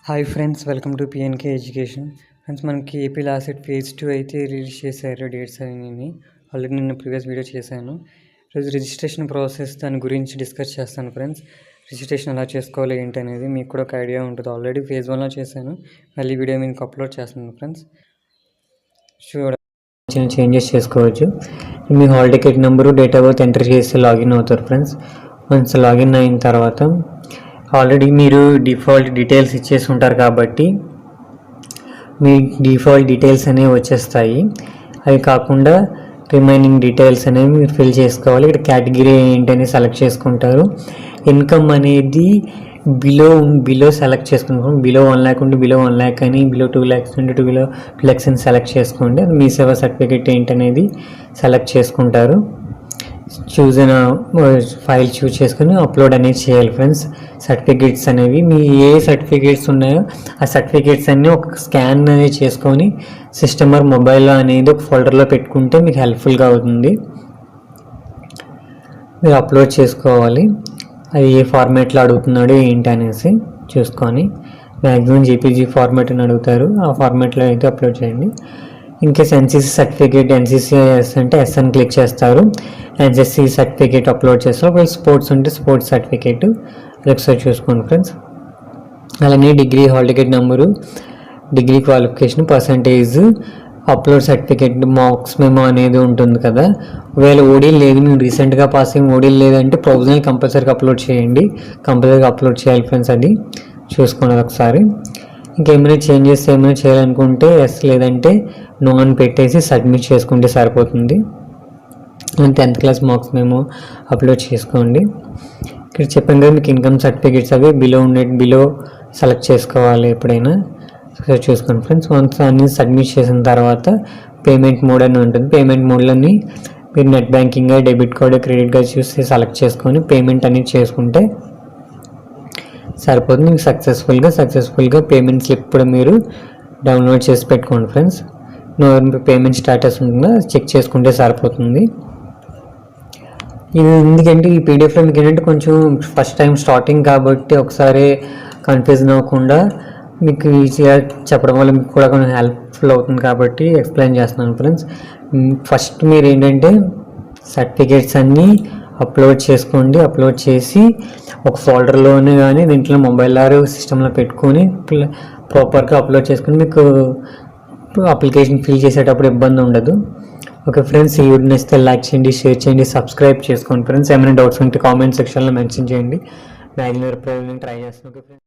Hi friends, welcome to PNK education. Friends, మనకి AP LAWCET phase 2 అయితే release చేశారు dates అని. ఆల్రెడీ నేను ప్రీవియస్ వీడియో చేశాను. ఈరోజు రిజిస్ట్రేషన్ ప్రాసెస్ దాని గురించి డిస్కస్ చేస్తాను ఫ్రెండ్స్. రిజిస్ట్రేషన్ ఎలా చేసుకోవాలి ఏంటి అనేది మీకు కూడా ఒక ఐడియా ఉంటుంది. ఆల్రెడీ ఫేజ్ 1లో చేశాను, మళ్ళీ వీడియో మీకు అప్లోడ్ చేస్తున్నాను ఫ్రెండ్స్. చేంజెస్ చేసుకోవచ్చు. మీ hall ticket number, date of birth enter చేసి లాగిన్ అవుతారు ఫ్రెండ్స్. వన్స్ లాగిన్ అయిన తర్వాత ఆల్రెడీ మీరు డిఫాల్ట్ డీటెయిల్స్ ఇచ్చేసి ఉంటారు కాబట్టి మీ డిఫాల్ట్ డీటెయిల్స్ అనేవి వచ్చేస్తాయి. అవి కాకుండా రిమైనింగ్ డీటెయిల్స్ అనేవి మీరు ఫిల్ చేసుకోవాలి. ఇక్కడ కేటగిరీ ఏంటని సెలెక్ట్ చేసుకుంటారు. ఇన్కమ్ అనేది బిలో సెలెక్ట్ చేసుకుంటాం. బిలో 1 lakh ఉంటే బిలో 1 lakh అని, బిలో 2 lakhs ఉంటే బిలో 2 lakhs అని సెలెక్ట్ చేసుకోండి. మీ సేవా సర్టిఫికేట్ ఏంటనేది సెలెక్ట్ చేసుకుంటారు. ఫైల్ చూస్ చేసుకుని అప్లోడ్ అనేది చేయాలి ఫ్రెండ్స్. సర్టిఫికేట్స్ అనేవి మీ ఏ సర్టిఫికేట్స్ ఉన్నాయో ఆ సర్టిఫికేట్స్ అన్నీ ఒక స్కాన్ అనేది చేసుకొని సిస్టమర్ మొబైల్లో అనేది ఒక ఫోల్డర్లో పెట్టుకుంటే మీకు హెల్ప్ఫుల్గా అవుతుంది. మీరు అప్లోడ్ చేసుకోవాలి. అది ఏ ఫార్మాట్లో అడుగుతున్నాడో ఏంటి అనేసి చూసుకొని, మ్యాక్సిమం జేపీజీ ఫార్మాట్ అని అడుగుతారు, ఆ ఫార్మాట్లో అయితే అప్లోడ్ చేయండి. ఇన్కేస్ ఎన్సీసీ సర్టిఫికేట్, ఎన్సీసీఎస్ అంటే ఎస్ అని క్లిక్ చేస్తారు. ఎన్సీసీ సర్టిఫికేట్ అప్లోడ్ చేస్తారు. ఒకవేళ స్పోర్ట్స్ ఉంటే స్పోర్ట్స్ సర్టిఫికేట్ అది ఒకసారి చూసుకోండి ఫ్రెండ్స్. అలానే degree hall ticket number, degree qualification, percentage, upload certificate, marks memo అనేది ఉంటుంది కదా. ఒకవేళ ఓడీలు లేదు, మేము రీసెంట్గా పాస్ అయ్యి ఓడీలు లేదంటే ప్రొవిజనల్ కంపల్సరీగా అప్లోడ్ చేయండి. కంపల్సరీగా అప్లోడ్ చేయాలి ఫ్రెండ్స్. అది చూసుకున్నది ఒకసారి. ఇంకేమైనా చేంజెస్ ఏమైనా చేయాలనుకుంటే ఎస్ లేదంటే నో అని పెట్టేసి సబ్మిట్ చేసుకుంటే సరిపోతుంది. 10th క్లాస్ మార్క్స్ మేము అప్లోడ్ చేసుకోండి. ఇక్కడ చెప్పాను కదా మీకు ఇన్కమ్ సర్టిఫికేట్స్ అవి బిలో సెలెక్ట్ చేసుకోవాలి ఎప్పుడైనా. చూసుకోండి ఫ్రెండ్స్. వన్స్ అన్ని సబ్మిట్ చేసిన తర్వాత పేమెంట్ మోడ్ అని ఉంటుంది. పేమెంట్ మోడ్లోని మీరు net banking, debit card, credit card చూసి సెలెక్ట్ చేసుకొని పేమెంట్ అనేది చేసుకుంటే సరిపోతుంది. మీకు సక్సెస్ఫుల్గా పేమెంట్ స్లిప్ కూడా మీరు డౌన్లోడ్ చేసి పెట్టుకోండి ఫ్రెండ్స్. పేమెంట్ స్టేటస్ ఉంటుందో చెక్ చేసుకుంటే సరిపోతుంది. ఇది ఎందుకంటే ఈ పీడిఎఫ్లో మీకు ఏంటంటే కొంచెం ఫస్ట్ టైం స్టార్టింగ్ కాబట్టి ఒకసారి కన్ఫ్యూజన్ అవ్వకుండా మీకు ఈజీగా చెప్పడం వల్ల మీకు కూడా కొంచెం హెల్ప్ఫుల్ అవుతుంది కాబట్టి ఎక్స్ప్లెయిన్ చేస్తున్నాను ఫ్రెండ్స్. ఫస్ట్ మీరు ఏంటంటే సర్టిఫికేట్స్ అన్నీ అప్లోడ్ చేసుకోండి. అప్లోడ్ చేసి ఒక ఫోల్డర్లోనే కానీ దీంట్లో మొబైల్ ఆర్ సిస్టంలో పెట్టుకొని ప్రాపర్గా అప్లోడ్ చేసుకొని మీకు అప్లికేషన్ ఫిల్ చేసేటప్పుడు ఇబ్బంది ఉండదు. ఓకే ఫ్రెండ్స్, ఈ వీడియో నచ్చితే లైక్ చేయండి, షేర్ చేయండి, సబ్స్క్రైబ్ చేసుకోండి ఫ్రెండ్స్. ఏమైనా డౌట్స్ ఉంటే కామెంట్ సెక్షన్లో మెన్షన్ చేయండి. మ్యాక్సిమం రిప్లై ట్రై చేస్తాను. Okay friends.